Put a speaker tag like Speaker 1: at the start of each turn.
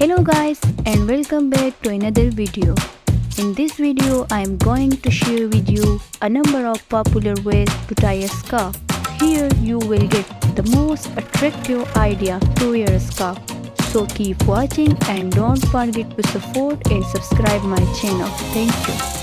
Speaker 1: Hello guys and welcome back to another video. In this video I am going to share with you a number of popular ways to tie a scarf. Here you will get the most attractive idea to wear a scarf. So keep watching and don't forget to support and subscribe my channel. Thank you.